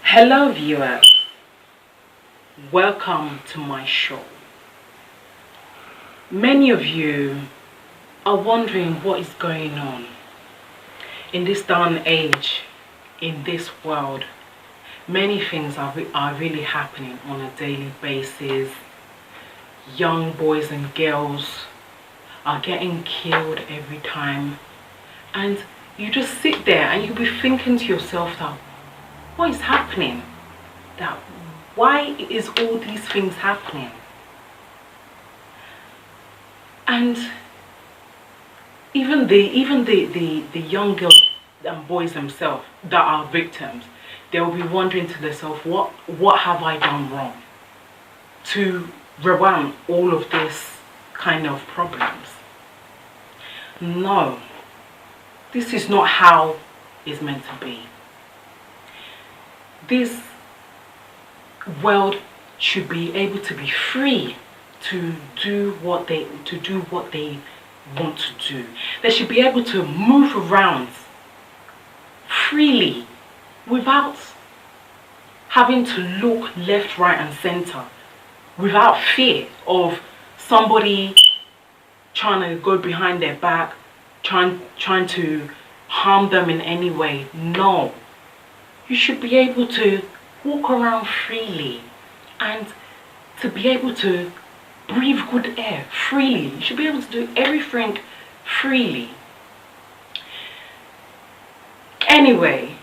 Hello viewers, welcome to my show. Many of you are wondering what is going on in this day and age, in this world. Many things are really happening on a daily basis. Young boys and girls are getting killed every time, and you just sit there and you'll be thinking to yourself that what is happening? That why is all these things happening? And even the young girls and boys themselves that are victims, they'll be wondering to themselves, what have I done wrong to prevent all of this kind of problems? No, this is not how it's meant to be. This world should be able to be free to do what they want to do. They should be able to move around freely without having to look left, right and center, without fear of somebody trying to go behind their back, trying to harm them in any way. No. You should be able to walk around freely and to be able to breathe good air freely. You should be able to do everything freely. Anyway,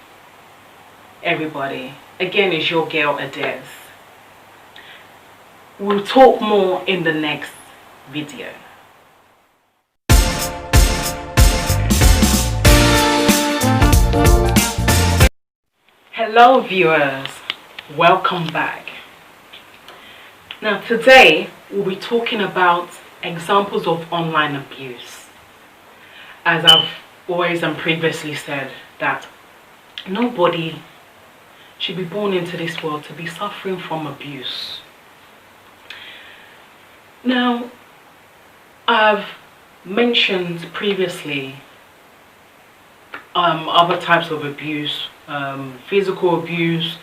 everybody, again, it's your girl Ades. We'll talk more in the next video. Hello viewers, welcome back. Now today we'll be talking about examples of online abuse. As I've always and previously said, that nobody should be born into this world to be suffering from abuse. Now, I've mentioned previously other types of abuse, physical abuse,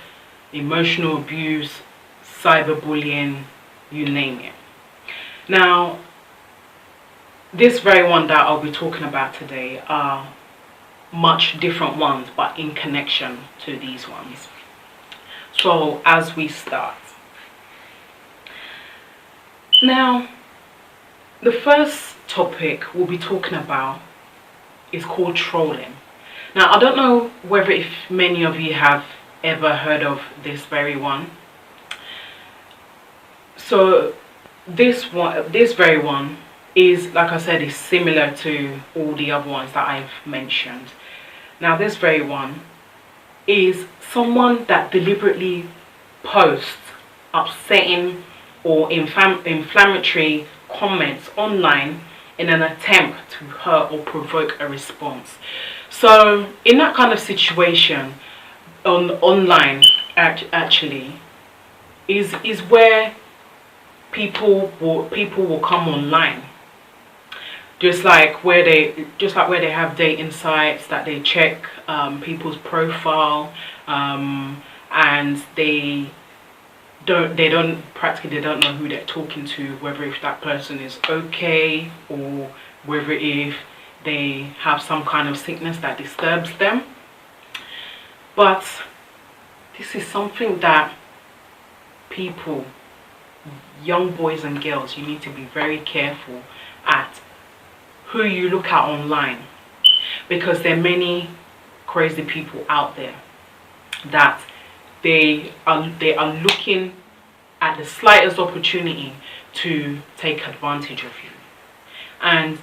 emotional abuse, cyberbullying, you name it. Now, this very one that I'll be talking about today are much different ones, but in connection to these ones. So, as we start. Now, the first topic we'll be talking about is called trolling. Now, I don't know whether if many of you have ever heard of this very one. So this very one is, like I said, is similar to all the other ones that I've mentioned. Now, this very one is someone that deliberately posts upsetting or inflammatory comments online in an attempt to hurt or provoke a response. So in that kind of situation, online actually is where people will come online, just like where they have dating sites that they check people's profile, and they don't know who they're talking to, whether if that person is okay or whether if they have some kind of sickness that disturbs them. But this is something that people, young boys and girls, you need to be very careful at who you look at online, because there are many crazy people out there that they are looking at the slightest opportunity to take advantage of you. And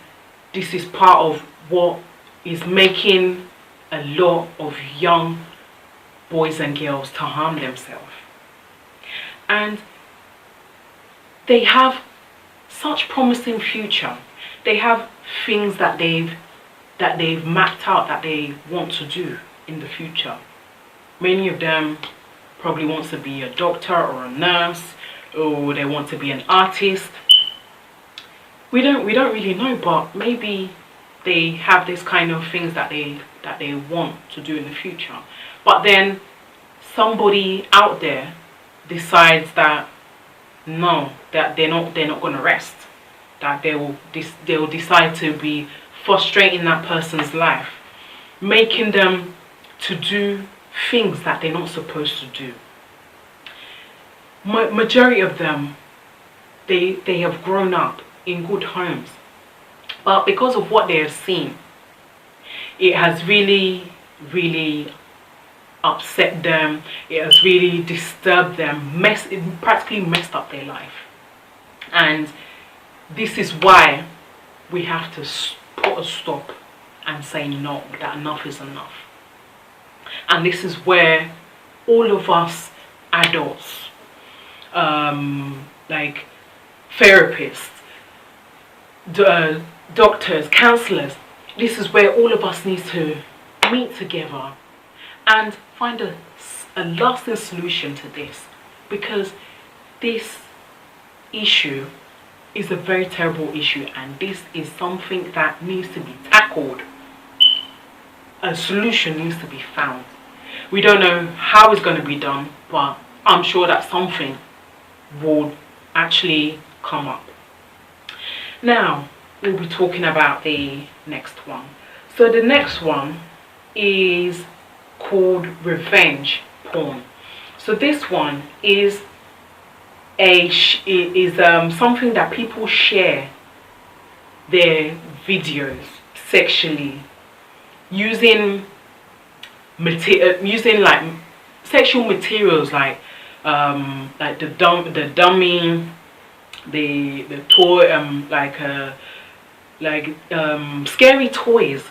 this is part of what is making a lot of young boys and girls to harm themselves. And they have such promising future. They have things that they've mapped out that they want to do in the future. Many of them probably wants to be a doctor or a nurse, or they want to be an artist. We don't really know, but maybe they have this kind of things that they want to do in the future, but then somebody out there decides that no, that they're not going to rest, that they'll decide to be frustrating that person's life, making them to do things that they're not supposed to do. Majority of them, they have grown up in good homes, but because of what they have seen, it has really, really upset them. It has really disturbed them. It practically messed up their life. And this is why we have to put a stop and say no, that enough is enough. And this is where all of us adults, like therapists, doctors, counselors, this is where all of us need to meet together and find a lasting solution to this, because this issue is a very terrible issue, and this is something that needs to be tackled. A solution needs to be found. We don't know how it's going to be done, but I'm sure that something will actually come up. Now we'll be talking about the next one. So the next one is called revenge porn. So this one is something that people share their videos sexually using like sexual materials, like the dummy, the toy, scary toys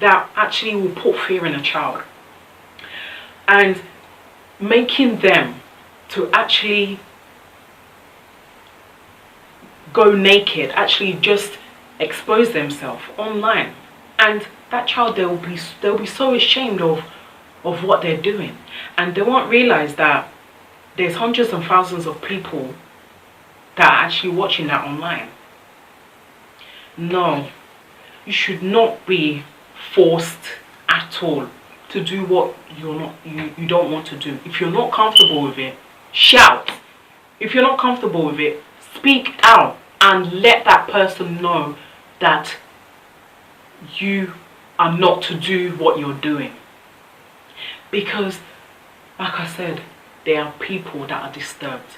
that actually will put fear in a child, and making them to actually go naked, actually just expose themselves online, and that child, they'll be so ashamed of what they're doing, and they won't realize that there's hundreds and thousands of people that are actually watching that online. No, you should not be forced at all to do what you don't want to do. If you're not comfortable with it, shout. If you're not comfortable with it, speak out and let that person know that you are not to do what you're doing. Because, like I said, there are people that are disturbed.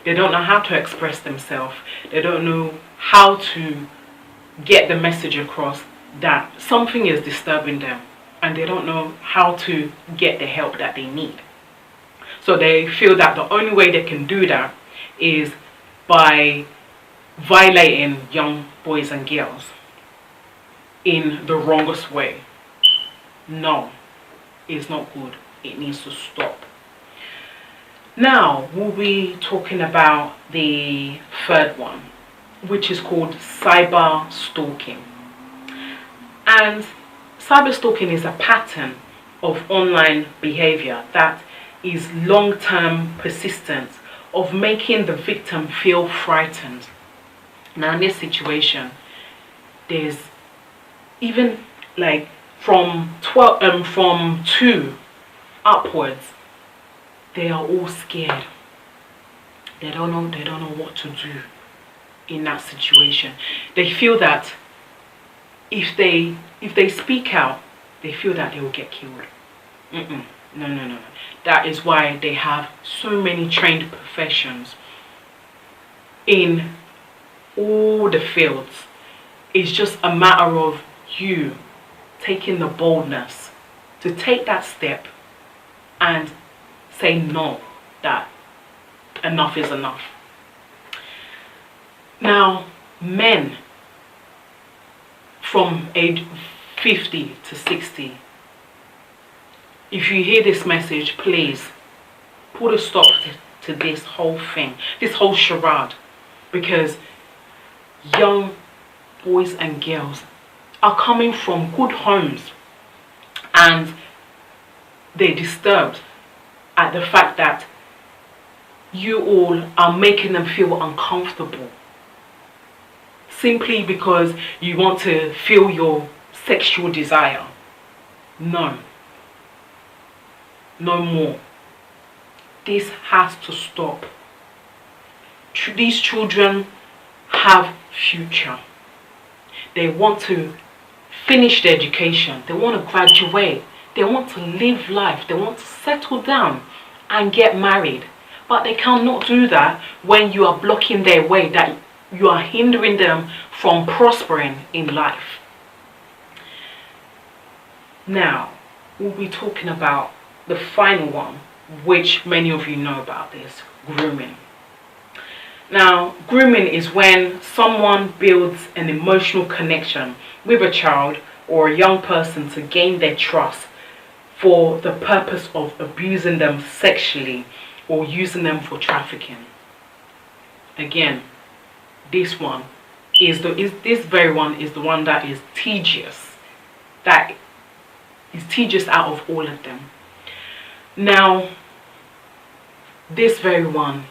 They don't know how to express themselves. They don't know how to get the message across that something is disturbing them, and they don't know how to get the help that they need. So they feel that the only way they can do that is by violating young boys and girls in the wrongest way. No, it's not good. It needs to stop. Now we'll be talking about the third one, which is called cyber stalking. And cyber stalking is a pattern of online behavior that is long-term persistent, of making the victim feel frightened. Now in this situation, there's even like from 2 upwards, they are all scared. They don't know what to do in that situation. They feel that if they speak out, they feel that they will get killed. No. That is why they have so many trained professions in all the fields. It's just a matter of you taking the boldness to take that step and say no, that enough is enough. Now, men from age 50 to 60, if you hear this message, please put a stop to this whole thing, this whole charade, because young boys and girls are coming from good homes and they're disturbed at the fact that you all are making them feel uncomfortable simply because you want to feel your sexual desire. No. No more. This has to stop. These children have future. They want to finish their education. They want to graduate. They want to live life. They want to settle down and get married. But they cannot do that when you are blocking their way, that you are hindering them from prospering in life. Now, we'll be talking about the final one, which many of you know about this, grooming. Now, grooming is when someone builds an emotional connection with a child or a young person to gain their trust for the purpose of abusing them sexually or using them for trafficking. Again, this very one is the one that is tedious. That is tedious out of all of them. Now, this very one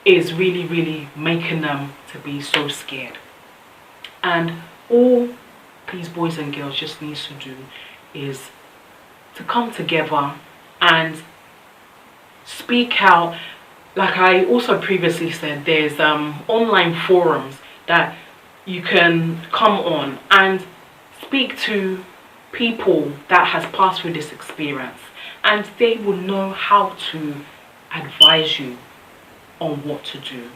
is really making them to be so scared. And all these boys and girls just needs to do is to come together and speak out. Like I also previously said, there's online forums that you can come on and speak to people that has passed through this experience, and they will know how to advise you on what to do.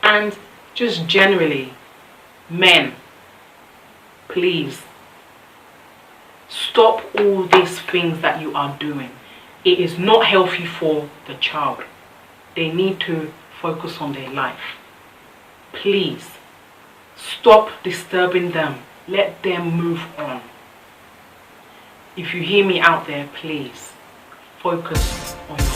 And just generally, men, please stop all these things that you are doing. It is not healthy for the child. They need to focus on their life. Please stop disturbing them. Let them move on. If you hear me out there, please focus on your